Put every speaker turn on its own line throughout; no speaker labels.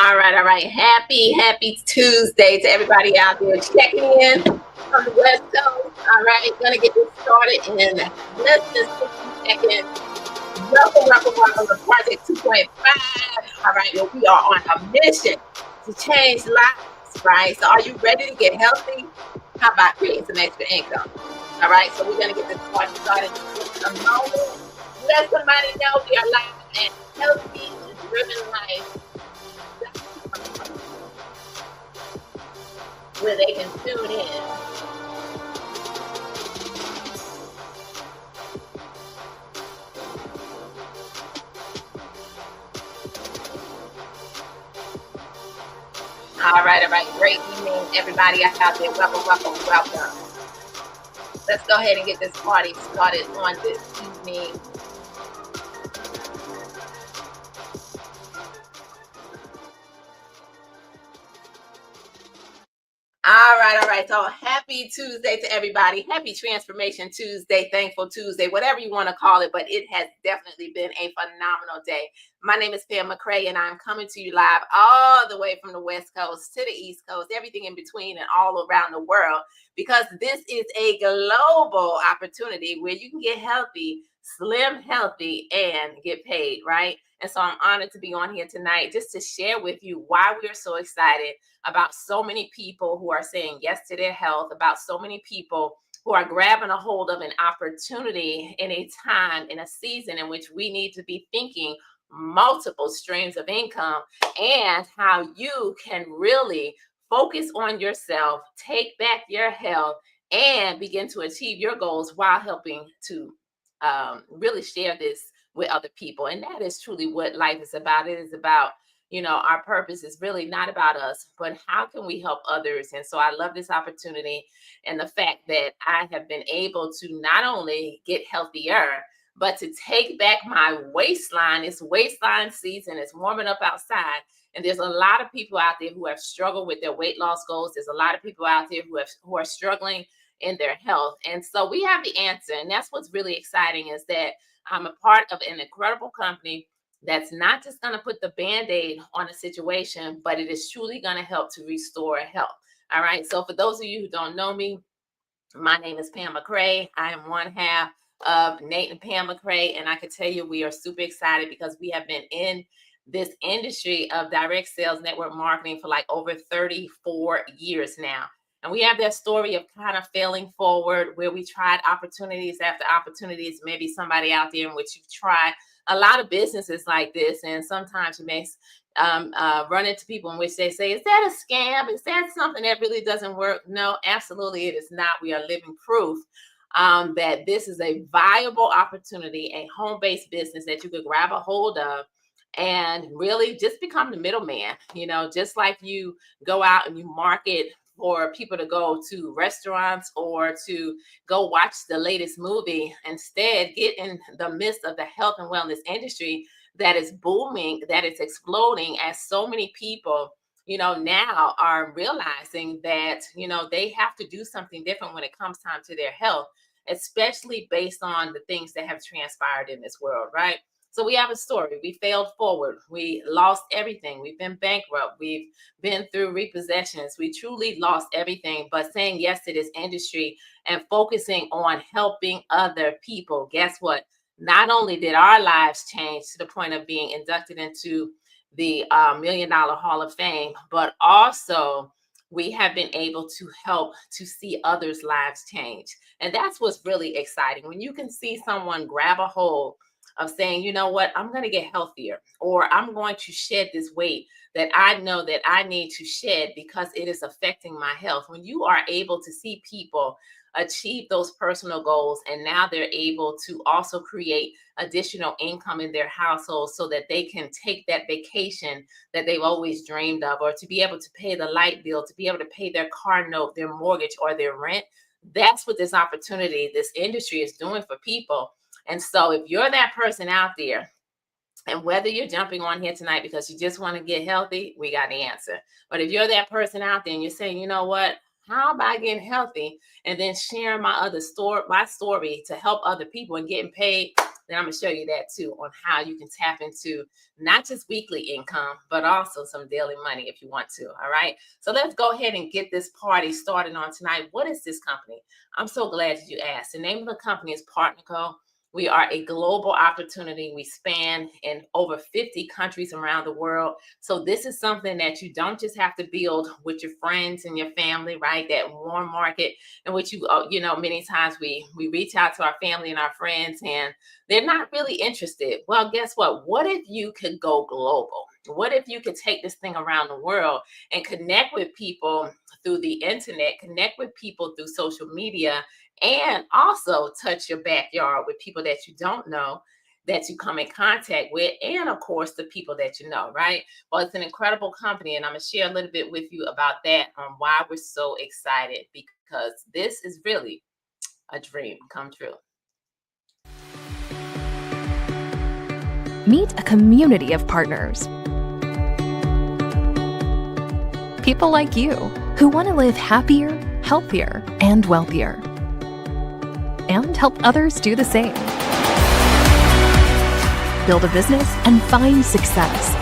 All right. Happy Tuesday to everybody out there checking in from the West Coast. All right, gonna get this started in less than 60 seconds. Welcome to Project 2.5. All right, well, we are on a mission to change lives, right? So, are you ready to get healthy? How about creating some extra income? All right, so we're gonna get this party started in just a moment. Let somebody know we are live and healthy and driven life where they can tune in. All right. Great evening, everybody out there. Welcome. Let's go ahead and get this party started on this evening. All right. So happy Tuesday to everybody. Happy Transformation Tuesday, Thankful Tuesday, whatever you want to call it, but it has definitely been a phenomenal day. My name is Pam McCray, and I'm coming to you live all the way from the West Coast to the East Coast, everything in between and all around the world, because this is a global opportunity where you can get healthy, slim healthy, and get paid, right? And so I'm honored to be on here tonight just to share with you why we're so excited about so many people who are saying yes to their health, about so many people who are grabbing a hold of an opportunity in a time, in a season in which we need to be thinking multiple streams of income, and how you can really focus on yourself, take back your health, and begin to achieve your goals while helping to really share this with other people. And that is truly what life is about. It is about, our purpose is really not about us, but how can we help others? And so I love this opportunity and the fact that I have been able to not only get healthier, but to take back my waistline. It's waistline season, it's warming up outside. And there's a lot of people out there who have struggled with their weight loss goals. There's a lot of people out there who are struggling in their health. And so we have the answer. And that's what's really exciting, is that I'm a part of an incredible company that's not just going to put the band-aid on a situation, but it is truly going to help to restore health. All right. So for those of you who don't know me, my name is Pam McCray. I am one half of Nate and Pam McCray. And I can tell you, we are super excited because we have been in this industry of direct sales network marketing for like over 34 years now. And we have that story of kind of failing forward, where we tried opportunities after opportunities. Maybe somebody out there in which you've tried a lot of businesses like this. And sometimes you may run into people in which they say, is that a scam? Is that something that really doesn't work? No, absolutely it is not. We are living proof that this is a viable opportunity, a home-based business that you could grab a hold of and really just become the middleman. Just like you go out and you market for people to go to restaurants or to go watch the latest movie. Instead, get in the midst of the health and wellness industry that is booming, that is exploding, as so many people, now are realizing that, they have to do something different when it comes time to their health, especially based on the things that have transpired in this world, right? So we have a story. We failed forward. We lost everything. We've been bankrupt. We've been through repossessions. We truly lost everything. But saying yes to this industry and focusing on helping other people, guess what? Not only did our lives change to the point of being inducted into the $1 Million Hall of Fame, but also we have been able to help to see others' lives change. And that's what's really exciting. When you can see someone grab a hold of saying, you know what, I'm going to get healthier, or I'm going to shed this weight that I know that I need to shed because it is affecting my health. When you are able to see people achieve those personal goals, and now they're able to also create additional income in their household so that they can take that vacation that they've always dreamed of, or to be able to pay the light bill, to be able to pay their car note, their mortgage, or their rent. That's what this opportunity, this industry is doing for people. And so if you're that person out there, and whether you're jumping on here tonight because you just want to get healthy, we got the answer. But if you're that person out there and you're saying, you know what, how about getting healthy and then sharing my story to help other people and getting paid, then I'm going to show you that too on how you can tap into not just weekly income, but also some daily money if you want to. All right. So let's go ahead and get this party started on tonight. What is this company? I'm so glad that you asked. The name of the company is PartnerCo. We are a global opportunity. We span in over 50 countries around the world. So this is something that you don't just have to build with your friends and your family, right? That warm market in which many times we reach out to our family and our friends and they're not really interested. Well, guess what? What if you could go global? What if you could take this thing around the world and connect with people through the internet, connect with people through social media, and also touch your backyard with people that you don't know, that you come in contact with, and of course the people that you know, right? Well, it's an incredible company, and I'm gonna share a little bit with you about that on why we're so excited, because this is really a dream come true.
Meet a community of partners. People like you who want to live happier, healthier, and wealthier, and help others do the same. Build a business and find success.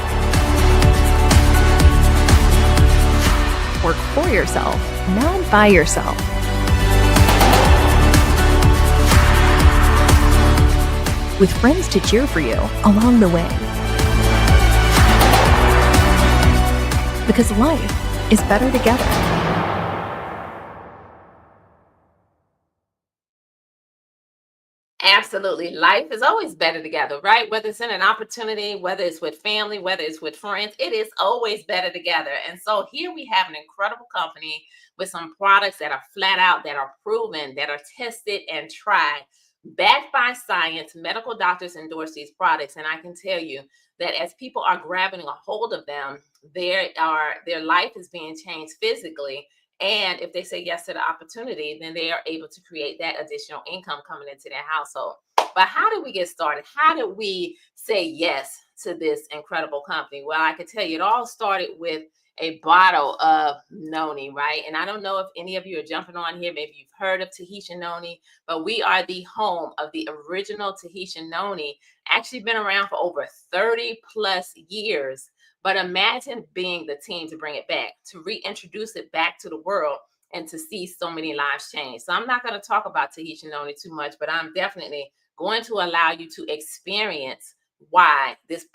Work for yourself, not by yourself. With friends to cheer for you along the way. Because life is better together.
Absolutely. Life is always better together, right? Whether it's in an opportunity, whether it's with family, whether it's with friends, it is always better together. And so here we have an incredible company with some products that are flat out, that are proven, that are tested and tried, backed by science. Medical doctors endorse these products. And I can tell you that as people are grabbing a hold of them, their life is being changed physically. And if they say yes to the opportunity, then they are able to create that additional income coming into their household. But how did we get started? How did we say yes to this incredible company? Well, I can tell you it all started with a bottle of noni, right? And I don't know if any of you are jumping on here. Maybe you've heard of Tahitian noni, but we are the home of the original Tahitian noni. Actually been around for over 30 plus years. But imagine being the team to bring it back, to reintroduce it back to the world, and to see so many lives change. So I'm not going to talk about Tahitian noni too much, but I'm definitely going to allow you to experience why this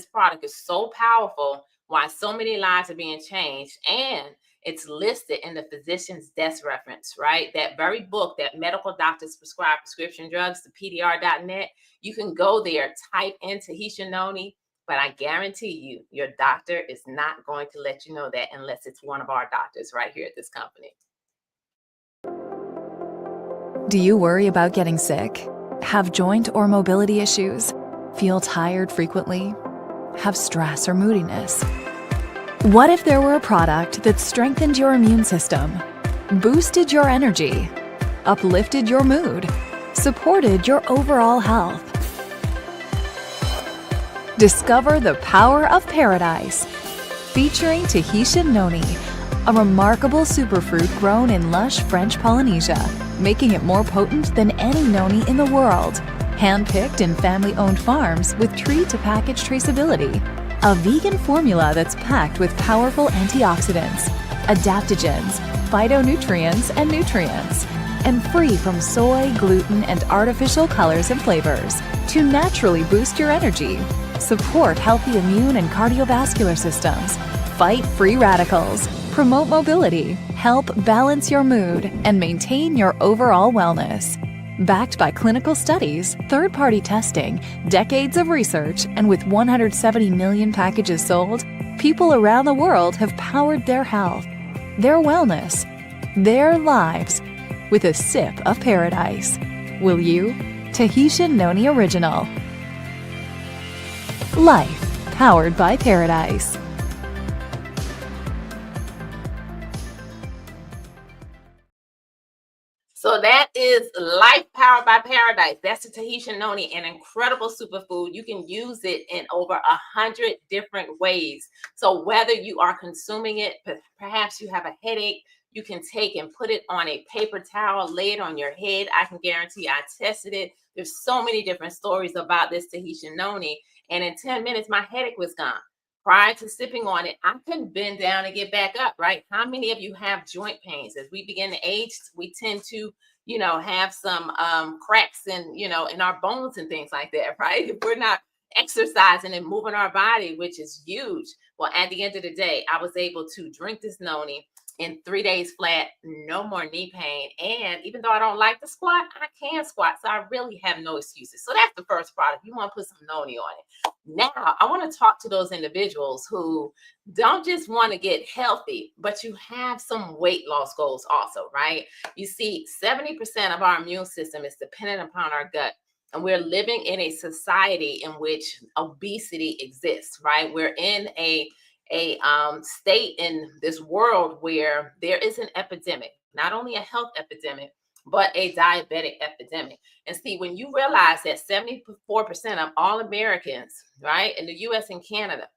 product is so powerful, why so many lives are being changed, and it's listed in the physician's desk reference, right? That very book that medical doctors prescribe prescription drugs, the PDR.net. You can go there, type in Tahitian noni. But I guarantee you, your doctor is not going to let you know that unless it's one of our doctors right here at this company.
Do you worry about getting sick? Have joint or mobility issues? Feel tired frequently? Have stress or moodiness? What if there were a product that strengthened your immune system, boosted your energy, uplifted your mood, supported your overall health? Discover the power of paradise, featuring Tahitian noni, a remarkable superfruit grown in lush French Polynesia, making it more potent than any noni in the world. Hand-picked in family-owned farms with tree-to-package traceability. A vegan formula that's packed with powerful antioxidants, adaptogens, phytonutrients, and nutrients, and free from soy, gluten, and artificial colors and flavors to naturally boost your energy, support healthy immune and cardiovascular systems, fight free radicals, promote mobility, help balance your mood, and maintain your overall wellness. Backed by clinical studies, third-party testing, decades of research, and with 170 million packages sold, people around the world have powered their health, their wellness, their lives with a sip of paradise. Will you? Tahitian Noni Original. Life powered by paradise.
So that is Life Powered by Paradise. That's the Tahitian noni, an incredible superfood. You can use it in over 100 different ways. So whether you are consuming it, perhaps you have a headache, you can take and put it on a paper towel, lay it on your head. I can guarantee I tested it. There's so many different stories about this Tahitian noni. And in 10 minutes, my headache was gone. Prior to sipping on it, I couldn't bend down and get back up, right? How many of you have joint pains? As we begin to age, we tend to, have some cracks in, in our bones and things like that, right? If we're not exercising and moving our body, which is huge. Well, at the end of the day, I was able to drink this noni in 3 days flat, no more knee pain. And even though I don't like to squat, I can squat. So I really have no excuses. So that's the first product. You want to put some noni on it. Now, I want to talk to those individuals who don't just want to get healthy, but you have some weight loss goals also, right? You see, 70% of our immune system is dependent upon our gut. And we're living in a society in which obesity exists, right? We're in a state in this world where there is an epidemic, not only a health epidemic, but a diabetic epidemic. And see, when you realize that 74% of all Americans, right, in the US and Canada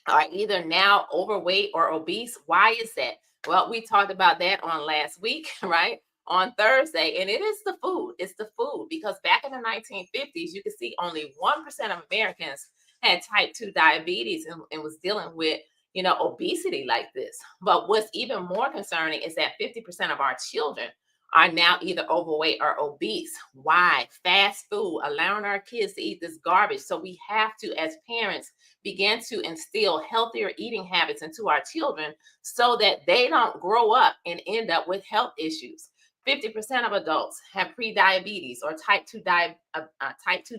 are either now overweight or obese, why is that? Well, we talked about that on last week, right? On Thursday, and it is the food. It's the food, because back in the 1950s, you could see only 1% of Americans had type 2 diabetes and was dealing with, obesity like this. But what's even more concerning is that 50% of our children are now either overweight or obese. Why? Fast food, allowing our kids to eat this garbage. So we have to, as parents, begin to instill healthier eating habits into our children so that they don't grow up and end up with health issues. 50% of adults have prediabetes or type 2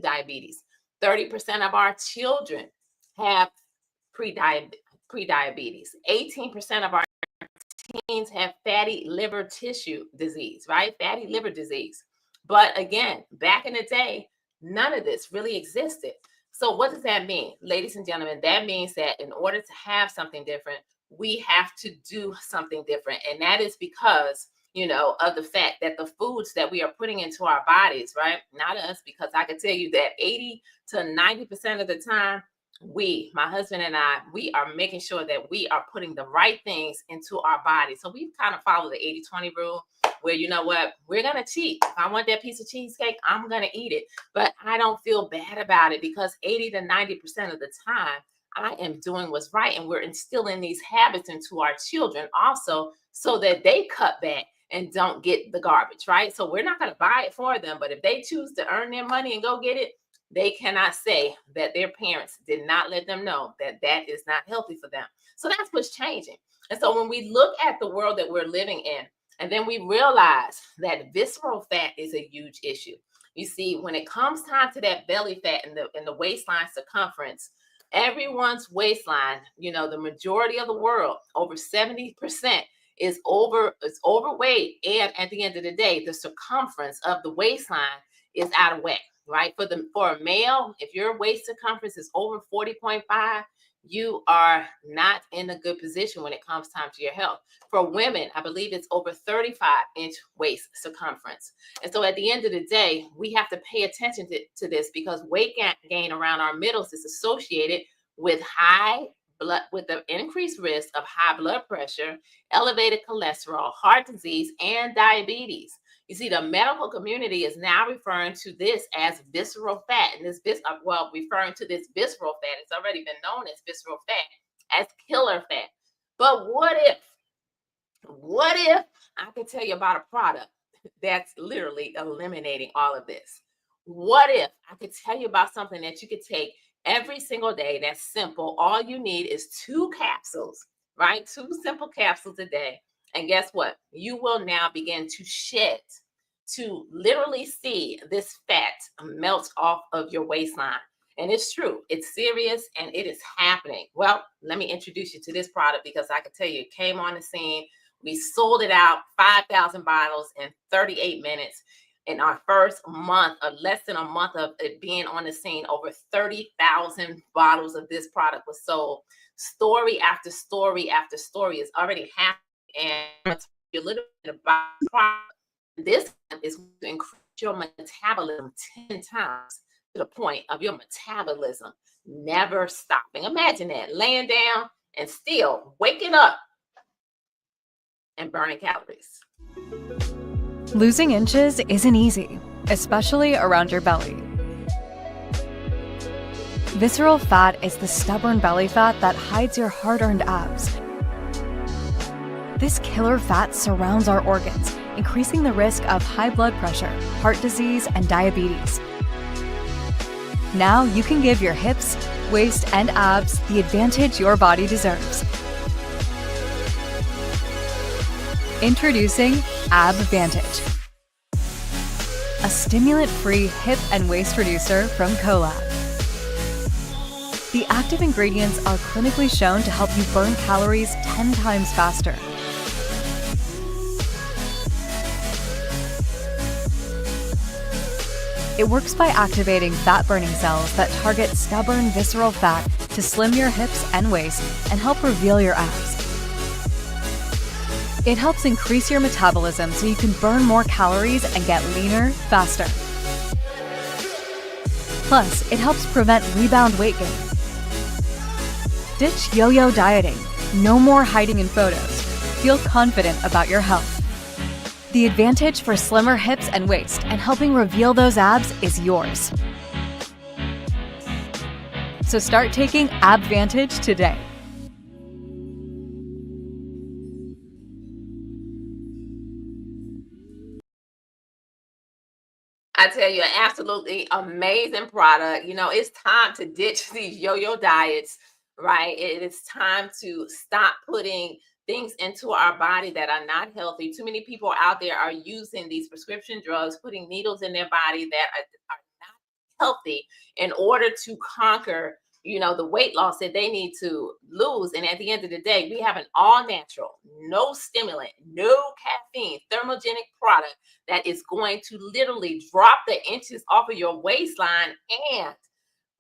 diabetes. 30% of our children have prediabetes. 18% of our teens have fatty liver tissue disease, right? Fatty liver disease. But again, back in the day, none of this really existed. So what does that mean? Ladies and gentlemen, that means that in order to have something different, we have to do something different. And that is because of the fact that the foods that we are putting into our bodies, right? Not us, because I can tell you that 80 to 90% of the time, my husband and I, we are making sure that we are putting the right things into our body. So we kind of follow the 80-20 rule where, we're going to cheat. If I want that piece of cheesecake, I'm going to eat it. But I don't feel bad about it because 80 to 90% of the time, I am doing what's right. And we're instilling these habits into our children also so that they cut back and don't get the garbage, right? So we're not going to buy it for them. But if they choose to earn their money and go get it, they cannot say that their parents did not let them know that that is not healthy for them. So that's what's changing. And so when we look at the world that we're living in, and then we realize that visceral fat is a huge issue. You see, when it comes time to that belly fat and the waistline circumference, everyone's waistline, the majority of the world, over 70%, is overweight. And at the end of the day, the circumference of the waistline is out of whack, right? For a male, if your waist circumference is over 40.5, you are not in a good position when it comes time to your health. For women, I believe it's over 35-inch waist circumference. And so at the end of the day, we have to pay attention to this because weight gain around our middles is associated with with the increased risk of high blood pressure, elevated cholesterol, heart disease, and diabetes. You see, the medical community is now referring to this as visceral fat, and referring to this visceral fat, it's already been known as visceral fat, as killer fat. But what if I could tell you about a product that's literally eliminating all of this? What if I could tell you about something that you could take every single day that's simple? All you need is 2 capsules, right? 2 simple capsules a day. And guess what? You will now begin to shed, to literally see this fat melt off of your waistline. And it's true. It's serious and it is happening. Well, let me introduce you to this product because I can tell you it came on the scene. We sold it out, 5,000 bottles in 38 minutes. In our first month, or less than a month of it being on the scene, over 30,000 bottles of this product was sold. Story after story after story is already happening. And I'm going to tell you a little bit about the product. This is going to increase your metabolism 10 times to the point of your metabolism never stopping. Imagine that, laying down and still waking up and burning calories.
Losing inches isn't easy, especially around your belly. Visceral fat is the stubborn belly fat that hides your hard-earned abs. This killer fat surrounds our organs, increasing the risk of high blood pressure, heart disease, and diabetes. Now you can give your hips, waist, and abs the advantage your body deserves. Introducing AbVantage, a stimulant-free hip and waist reducer from Colab. The active ingredients are clinically shown to help you burn calories 10 times faster. It works by activating fat-burning cells that target stubborn visceral fat to slim your hips and waist and help reveal your abs. It helps increase your metabolism so you can burn more calories and get leaner faster. Plus, it helps prevent rebound weight gain. Ditch yo-yo dieting. No more hiding in photos. Feel confident about your health. The advantage for slimmer hips and waist and helping reveal those abs is yours. So start taking AbVantage today.
I tell you, an absolutely amazing product. You know, it's time to ditch these yo-yo diets, right? It is time to stop putting things into our body that are not healthy. Too many people out there are using these prescription drugs, putting needles in their body that are not healthy in order to conquer, you know, the weight loss that they need to lose. And at the end of the day, we have an all natural, no stimulant, no caffeine, thermogenic product that is going to literally drop the inches off of your waistline. And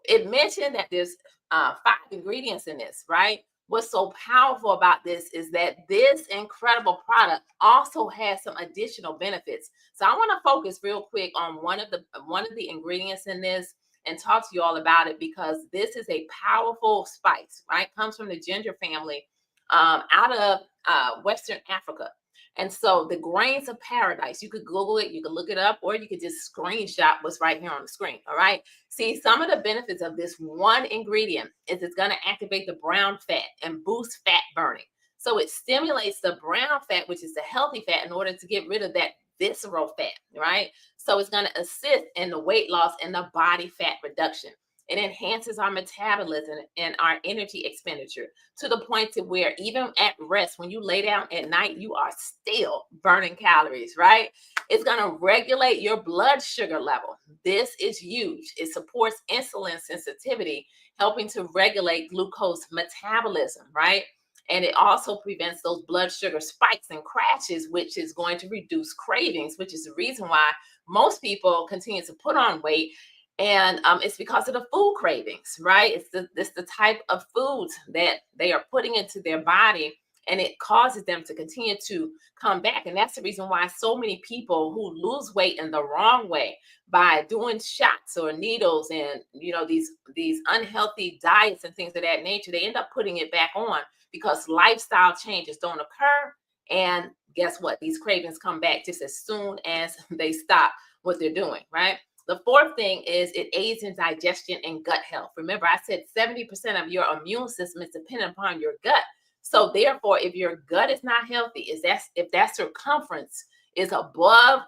it mentioned that there's 5 ingredients in this, right? What's so powerful about this is that this incredible product also has some additional benefits. So I want to focus real quick on one of the ingredients in this and talk to you all about it, because this is a powerful spice, right? Comes from the ginger family out of Western Africa. And so the grains of paradise, you could Google it, you could look it up, or you could just screenshot what's right here on the screen. All right. See, some of the benefits of this one ingredient is it's going to activate the brown fat and boost fat burning. So it stimulates the brown fat, which is the healthy fat, in order to get rid of that visceral fat, right? So it's going to assist in the weight loss and the body fat reduction. It enhances our metabolism and our energy expenditure to the point to where even at rest, when you lay down at night, you are still burning calories, right? It's going to regulate your blood sugar level. This is huge. It supports insulin sensitivity, helping to regulate glucose metabolism, right? And it also prevents those blood sugar spikes and crashes, which is going to reduce cravings, which is the reason why most people continue to put on weight. And it's because of the food cravings, right? It's the type of foods that they are putting into their body, and it causes them to continue to come back. And that's the reason why so many people who lose weight in the wrong way by doing shots or needles and, you know, these unhealthy diets and things of that nature, they end up putting it back on because lifestyle changes don't occur. And guess what? These cravings come back just as soon as they stop what they're doing, right? The fourth thing is it aids in digestion and gut health. Remember, I said 70% of your immune system is dependent upon your gut. So therefore, if your gut is not healthy, if that circumference is above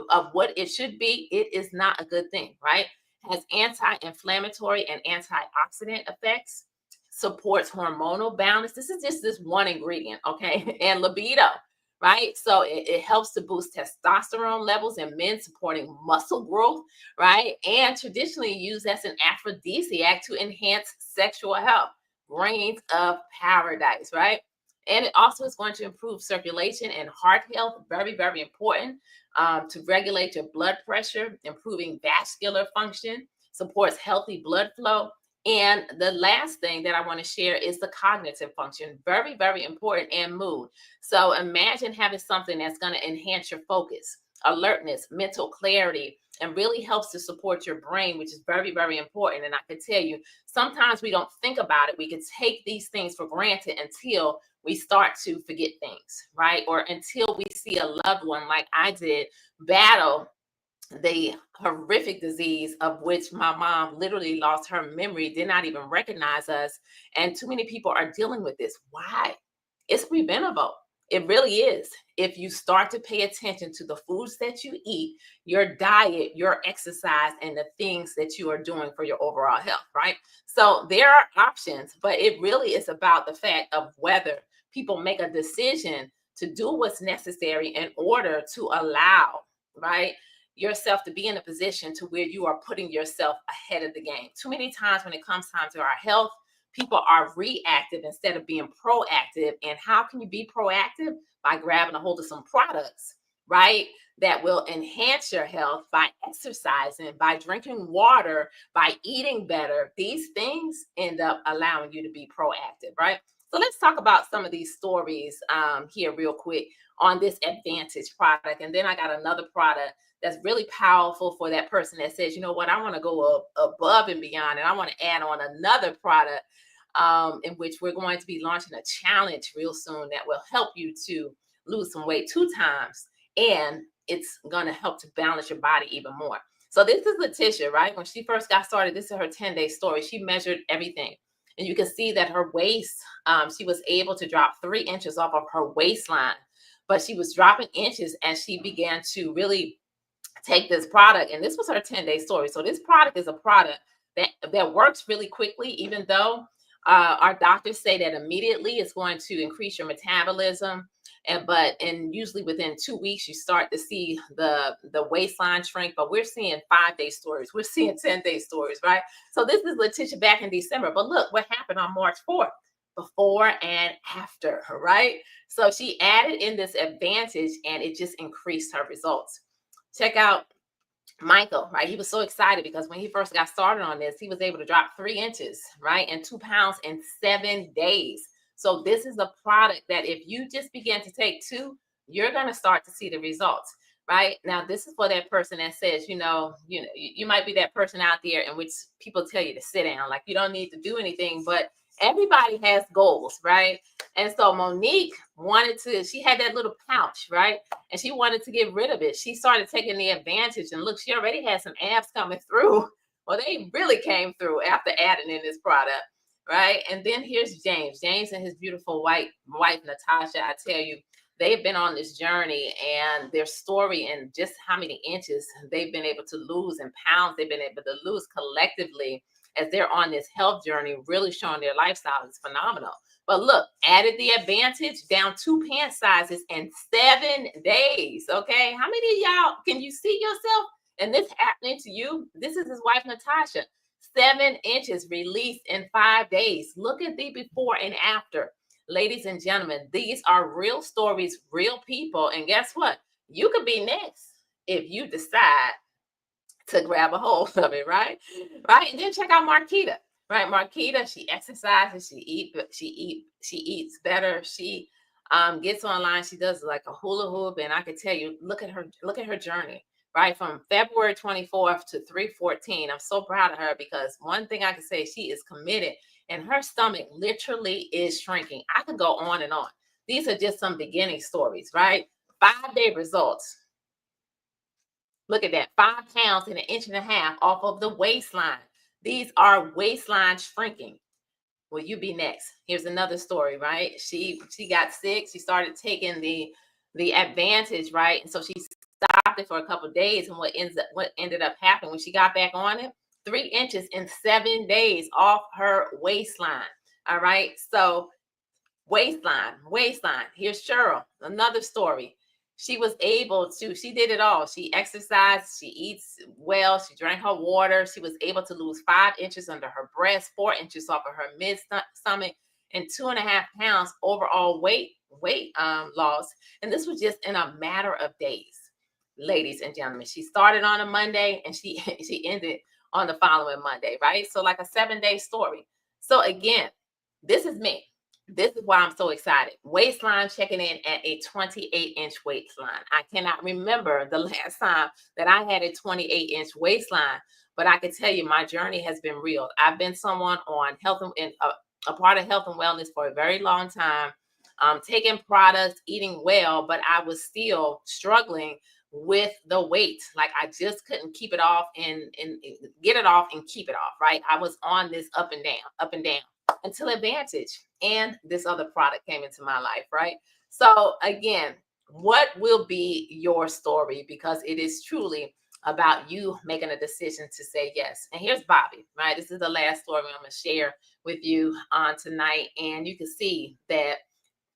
of what it should be, it is not a good thing, right? Has anti-inflammatory and antioxidant effects, supports hormonal balance. This is just this one ingredient, okay? And libido. Right. So it helps to boost testosterone levels in men, supporting muscle growth, right? And traditionally used as an aphrodisiac to enhance sexual health. Grains of paradise, right? And it also is going to improve circulation and heart health. Very, very important to regulate your blood pressure, improving vascular function, supports healthy blood flow. And the last thing that I want to share is the cognitive function. Very, very important, and mood. So imagine having something that's going to enhance your focus, alertness, mental clarity, and really helps to support your brain, which is very, very important. And I can tell you, sometimes we don't think about it. We can take these things for granted until we start to forget things, right? Or until we see a loved one, like I did, battle the horrific disease of which my mom literally lost her memory, did not even recognize us. And too many people are dealing with this. Why? It's preventable. It really is. If you start to pay attention to the foods that you eat, your diet, your exercise, and the things that you are doing for your overall health, right? So there are options, but it really is about the fact of whether people make a decision to do what's necessary in order to allow, right, yourself to be in a position to where you are putting yourself ahead of the game. Too many times when it comes time to our health, people are reactive instead of being proactive. And how can you be proactive? By grabbing a hold of some products, right, that will enhance your health, by exercising, by drinking water, by eating better. These things end up allowing you to be proactive, right? So let's talk about some of these stories here real quick on this Advantage product. And then I got another product that's really powerful for that person that says, you know what, I want to go above and beyond, and I want to add on another product in which we're going to be launching a challenge real soon that will help you to lose some weight 2 times, and it's going to help to balance your body even more. So this is Letitia, right? When she first got started, this is her 10-day story. She measured everything. And you can see that her waist, she was able to drop 3 inches off of her waistline, but she was dropping inches as she began to really take this product. And this was her 10-day story. So this product is a product that works really quickly, even though our doctors say that immediately it's going to increase your metabolism. And usually within 2 weeks, you start to see the waistline shrink. But we're seeing 5-day stories. We're seeing 10-day stories, right? So this is Letitia back in December. But look what happened on March 4th, before and after, right? So she added in this Advantage, and it just increased her results. Check out Michael, right? He was so excited because when he first got started on this, he was able to drop 3 inches, right, and 2 pounds in 7 days. So this is a product that if you just begin to take 2, you're going to start to see the results, right? Now, this is for that person that says, you might be that person out there in which people tell you to sit down, like you don't need to do anything, but everybody has goals, right? And so Monique she had that little pouch, right? And she wanted to get rid of it. She started taking the Advantage, and look, she already had some abs coming through. Well, they really came through after adding in this product, right? And then here's James and his beautiful wife, Natasha. I tell you, they've been on this journey, and their story and just how many inches they've been able to lose and pounds they've been able to lose collectively as they're on this health journey, really showing their lifestyle is phenomenal. But look, added the Advantage, down 2 pant sizes in 7 days. Okay. How many of y'all can you see yourself and this happening to you? This is his wife, Natasha. 7 inches released in 5 days. Look at the before and after. Ladies and gentlemen, these are real stories, real people. And guess what? You could be next if you decide to grab a hold of it, right? Right. And then check out Marquita, right? Marquita, she exercises, she eats better. She gets online, she does like a hula hoop. And I can tell you, look at her journey, right? From February 24th to 3/14. I'm so proud of her because one thing I can say, she is committed, and her stomach literally is shrinking. I could go on and on. These are just some beginning stories, right? 5-day results. Look at that, 5 pounds and 1.5 inches off of the waistline. These are waistline shrinking. Will you be next? Here's another story, right? She got sick. She started taking the Advantage, right? And so she stopped it for a couple of days. And what ended up happening when she got back on it, 3 inches in 7 days off her waistline. All right. So waistline. Here's Cheryl, another story. She was able to, she did it all. She exercised, she eats well, she drank her water. She was able to lose 5 inches under her breast, 4 inches off of her mid stomach, and 2.5 pounds overall weight loss. And this was just in a matter of days, ladies and gentlemen. She started on a Monday and she ended on the following Monday, right? So like a 7-day story. So again, this is me. this is why I'm so excited. Waistline checking in at a 28-inch waistline. I cannot remember the last time that I had a 28-inch waistline, but I can tell you my journey has been real. I've been someone on health and a part of health and wellness for a very long time, taking products, eating well, but I was still struggling with the weight. Like I just couldn't keep it off and get it off and keep it off, right? I was on this up and down until Advantage and this other product came into my life, right? So again, what will be your story? Because it is truly about you making a decision to say yes. And here's Bobby, right? This is the last story I'm going to share with you on tonight. And you can see that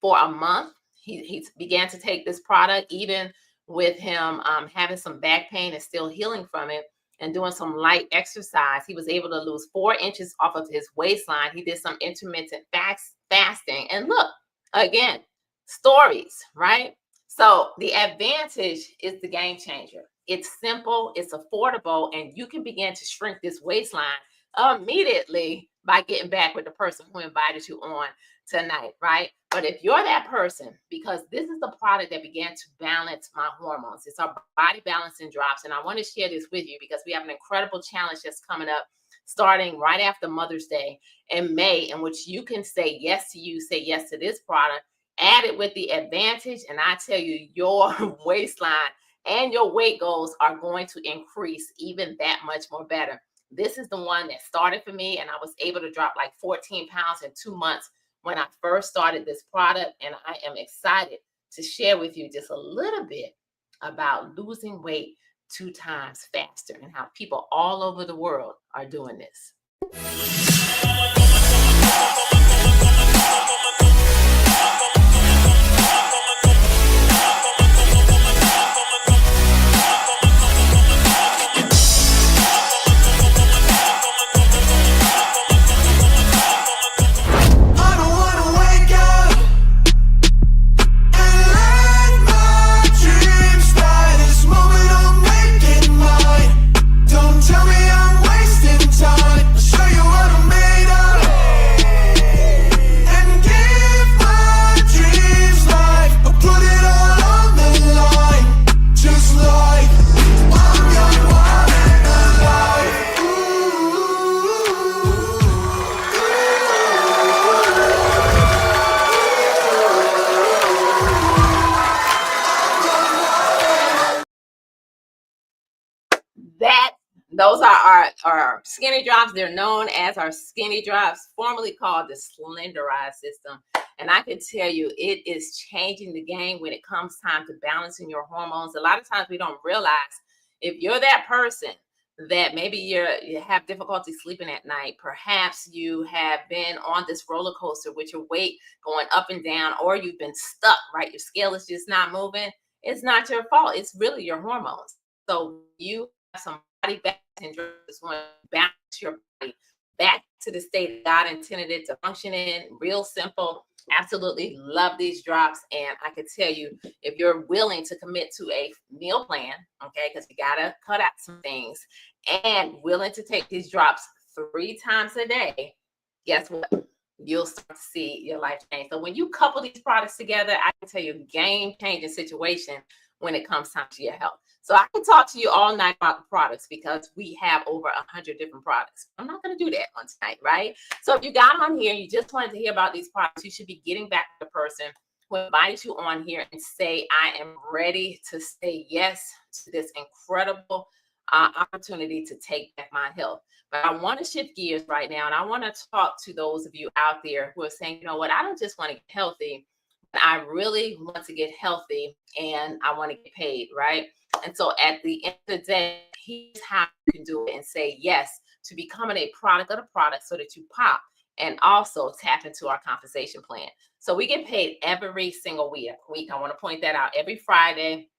for a month, he began to take this product, even with him having some back pain and still healing from it and doing some light exercise. He was able to lose 4 inches off of his waistline. He did some intermittent fasting. And look, again, stories, right? So the Advantage is the game changer. It's simple, it's affordable, and you can begin to shrink this waistline immediately by getting back with the person who invited you on tonight, right? But if you're that person, because this is the product that began to balance my hormones, it's our body balancing drops. And I want to share this with you because we have an incredible challenge that's coming up starting right after Mother's Day in May, in which you can say yes to you, say yes to this product, add it with the Advantage, and I tell you, your waistline and your weight goals are going to increase even that much more better. This is the one that started for me, and I was able to drop like 14 pounds in 2 months when I first started this product. And I am excited to share with you just a little bit about losing weight 2 times faster and how people all over the world are doing this. Those are our skinny drops. They're known as our skinny drops, formerly called the Slenderize system. And I can tell you, it is changing the game when it comes time to balancing your hormones. A lot of times we don't realize, if you're that person that maybe you have difficulty sleeping at night, perhaps you have been on this roller coaster with your weight going up and down, or you've been stuck, right? Your scale is just not moving. It's not your fault. It's really your hormones. So you have some body balance syndrome is going to balance your body back to the state God intended it to function in. Real simple. Absolutely love these drops. And I can tell you, if you're willing to commit to a meal plan, okay, because you got to cut out some things, and willing to take these drops 3 times a day, guess what? You'll start to see your life change. So when you couple these products together, I can tell you, game-changing situation when it comes time to your health. So I can talk to you all night about the products because we have over 100 different products. I'm not going to do that on tonight, right? So if you got on here, you just wanted to hear about these products, you should be getting back to the person who invited you on here and say, I am ready to say yes to this incredible opportunity to take back my health. But I want to shift gears right now, and I want to talk to those of you out there who are saying, you know what, I don't just want to get healthy, but I really want to get healthy and I want to get paid, right? And so at the end of the day, here's how you can do it and say yes to becoming a product of the product so that you pop and also tap into our compensation plan. So we get paid every single week. I want to point that out. Every Friday,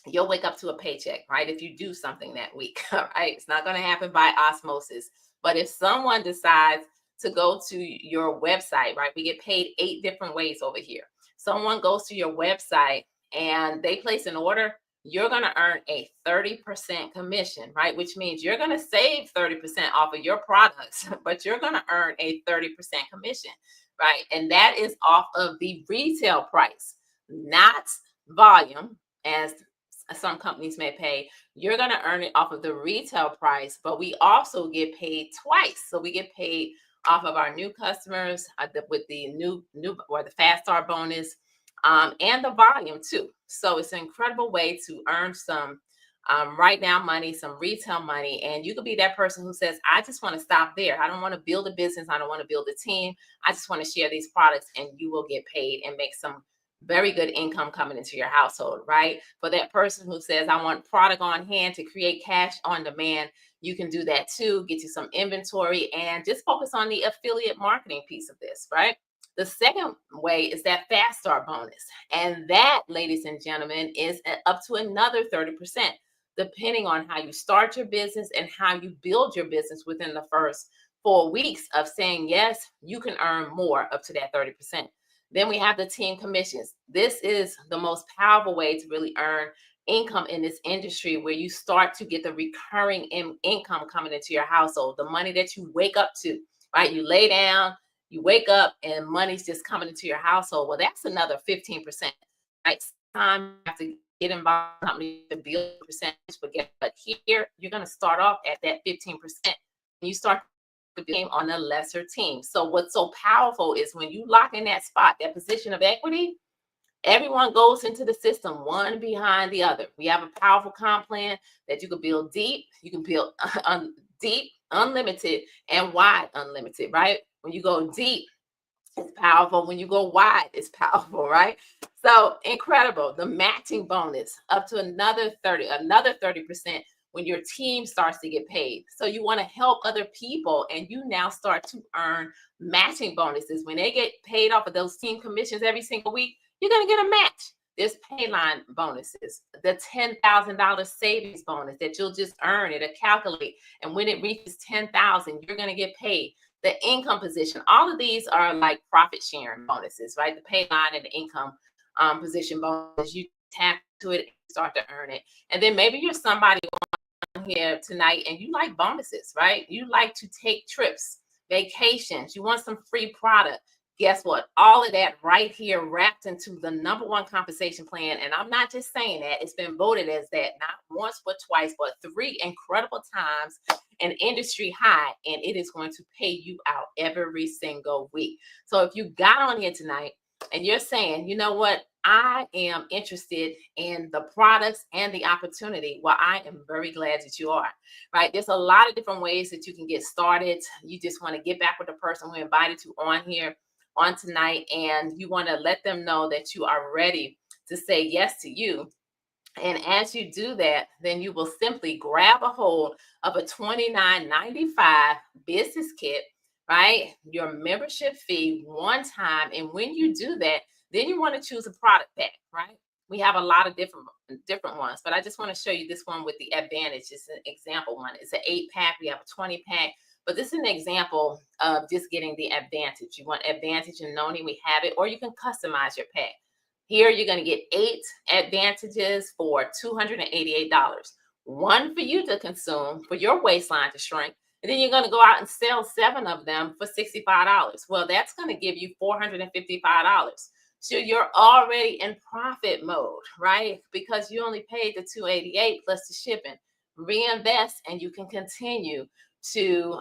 you'll wake up to a paycheck, right? If you do something that week, all right? It's not going to happen by osmosis. But if someone decides to go to your website, right? We get paid 8 different ways over here. Someone goes to your website and they place an order, you're going to earn a 30% commission, right? Which means you're going to save 30% off of your products, but you're going to earn a 30% commission. right? And that is off of the retail price, not volume, as some companies may pay. You're going to earn it off of the retail price, but we also get paid twice. So we get paid off of our new customers with the new or the Fast Start bonus, and the volume too. So it's an incredible way to earn some right now money, some retail money. And you could be that person who says, I just want to stop there. I don't want to build a business. I don't want to build a team. I just want to share these products, and you will get paid and make some very good income coming into your household, right? For that person who says, I want product on hand to create cash on demand, you can do that too. Get you some inventory and just focus on the affiliate marketing piece of this, right? The second way is that Fast Start bonus. And that, ladies and gentlemen, is up to another 30%, depending on how you start your business and how you build your business within the first 4 weeks of saying yes, you can earn more up to that 30%. Then we have the team commissions. This is the most powerful way to really earn income in this industry, where you start to get the recurring income coming into your household, the money that you wake up to, right? You lay down, you wake up, and money's just coming into your household. Well, that's another 15%. Right? Sometimes you have to get involved in company to build percentage, but here you're going to start off at that 15%. And you start the game on a lesser team. So what's so powerful is when you lock in that spot, that position of equity, everyone goes into the system one behind the other. We have a powerful comp plan that you can build deep. You can build deep, unlimited, and wide, unlimited, right? When you go deep, it's powerful. When you go wide, it's powerful, right? So incredible. The matching bonus up to another 30% when your team starts to get paid. So you want to help other people, and you now start to earn matching bonuses. When they get paid off of those team commissions every single week, you're going to get a match. There's pay line bonuses, the $10,000 savings bonus that you'll just earn. It'll calculate. And when it reaches 10,000, you're going to get paid. The income position, all of these are like profit sharing bonuses, right? The pay line and the income position bonus, you tap to it and start to earn it. And then maybe you're somebody here tonight and you like bonuses, right? You like to take trips, vacations, you want some free product. Guess what? All of that right here wrapped into the number one compensation plan. And I'm not just saying that, it's been voted as that not once but twice, but 3 incredible times, an industry high, and it is going to pay you out every single week. So if you got on here tonight and you're saying, you know what, I am interested in the products and the opportunity, well, I am very glad that you are, right? There's a lot of different ways that you can get started. You just want to get back with the person who invited you on here on tonight, and you want to let them know that you are ready to say yes to you. And as you do that, then you will simply grab a hold of a $29.95 business kit, right? Your membership fee one time. And when you do that, then you want to choose a product pack, right? We have a lot of different ones, but I just want to show you this one with the Advantage. It's an example one. It's an 8-pack. We have a 20-pack. But this is an example of just getting the Advantage. You want Advantage and Noni, we have it, or you can customize your pack. Here, you're going to get 8 Advantages for $288. One for you to consume, for your waistline to shrink. And then you're going to go out and sell 7 of them for $65. Well, that's going to give you $455. So you're already in profit mode, right? Because you only paid the $288 plus the shipping. Reinvest, and you can continue to,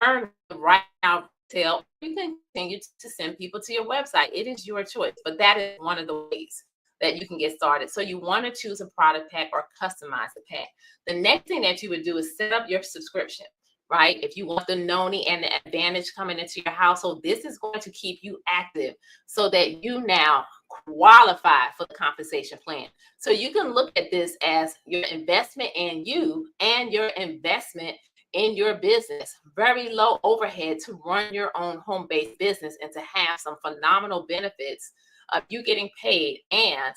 earn right now. You can continue to send people to your website. It is your choice, but that is one of the ways that you can get started. So you want to choose a product pack or customize the pack. The next thing that you would do is set up your subscription, right? If you want the Noni and the Advantage coming into your household, this is going to keep you active so that you now qualify for the compensation plan. So you can look at this as your investment in you and your investment in your business. Very low overhead to run your own home-based business and to have some phenomenal benefits of you getting paid, and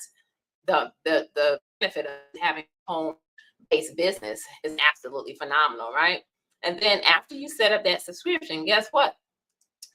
the benefit of having a home-based business is absolutely phenomenal, right? And then after you set up that subscription, guess what?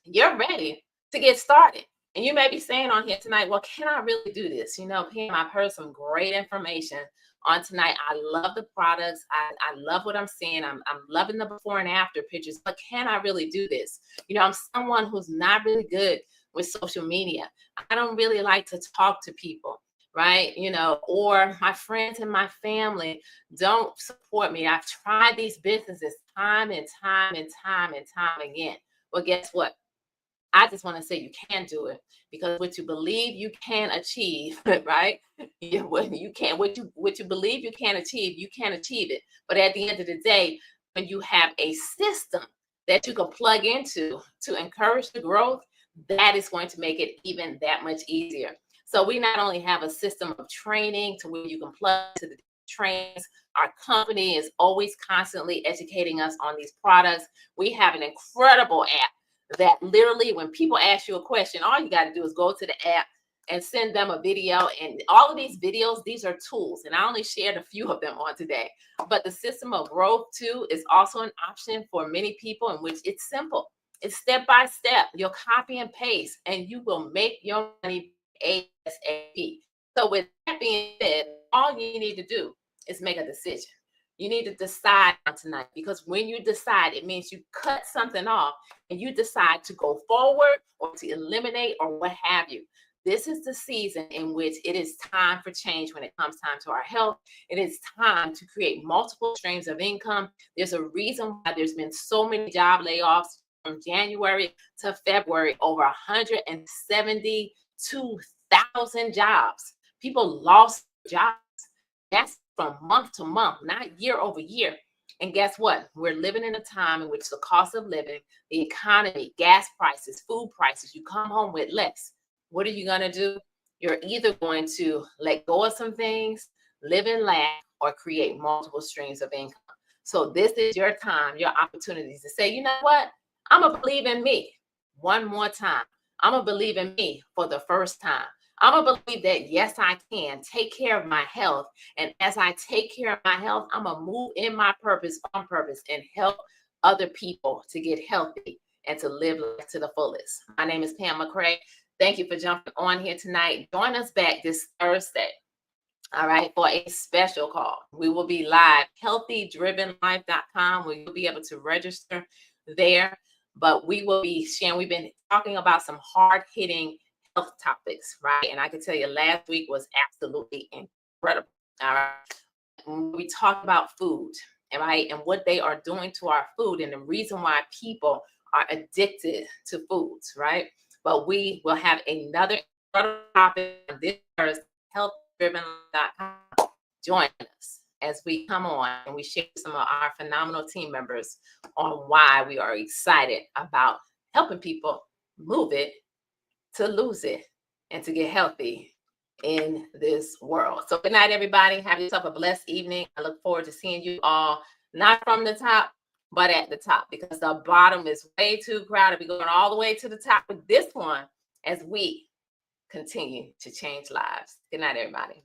You're ready to get started. And you may be saying on here tonight, well, can I really do this? You know, Pam, I've heard some great information on tonight. I love the products. I love what I'm seeing. I'm loving the before and after pictures, but can I really do this? You know, I'm someone who's not really good with social media. I don't really like to talk to people, right? You know, or my friends and my family don't support me. I've tried these businesses time and time and time and time again. Well, guess what? I just want to say you can do it, because what you believe you can achieve, right? What you believe you can achieve it. But at the end of the day, when you have a system that you can plug into to encourage the growth, that is going to make it even that much easier. So we not only have a system of training to where you can plug to the trains. Our company is always constantly educating us on these products. We have an incredible app that literally, when people ask you a question, all you got to do is go to the app and send them a video. And all of these videos, these are tools. And I only shared a few of them on today. But the system of growth, too, is also an option for many people, in which it's simple. It's step by step. You'll copy and paste, and you will make your money ASAP. So with that being said, all you need to do is make a decision. You need to decide on tonight, because when you decide, it means you cut something off and you decide to go forward or to eliminate or what have you. This is the season in which it is time for change when it comes time to our health. It is time to create multiple streams of income. There's a reason why there's been so many job layoffs from January to February, over 172,000 jobs. People lost jobs. That's from month to month, not year over year. And guess what? We're living in a time in which the cost of living, the economy, gas prices, food prices, you come home with less. What are you going to do? You're either going to let go of some things, live in lack, or create multiple streams of income. So this is your time, your opportunities to say, you know what? I'm going to believe in me one more time. I'm going to believe in me for the first time. I'm going to believe that, yes, I can take care of my health. And as I take care of my health, I'm going to move in my purpose, on purpose, and help other people to get healthy and to live life to the fullest. My name is Pam McCray. Thank you for jumping on here tonight. Join us back this Thursday, all right, for a special call. We will be live, healthydrivenlife.com, where you'll be able to register there. But we will be sharing, we've been talking about some hard-hitting health topics, right? And I can tell you last week was absolutely incredible. All right. We talked about food, right? And what they are doing to our food and the reason why people are addicted to foods, right? But we will have another topic on this Thursday, healthdriven.com. Join us as we come on and we share some of our phenomenal team members on why we are excited about helping people move it to lose it and to get healthy in this world. So good night, everybody. Have yourself a blessed evening. I look forward to seeing you all, not from the top, but at the top, because the bottom is way too crowded. We're going all the way to the top with this one as we continue to change lives. Good night, everybody.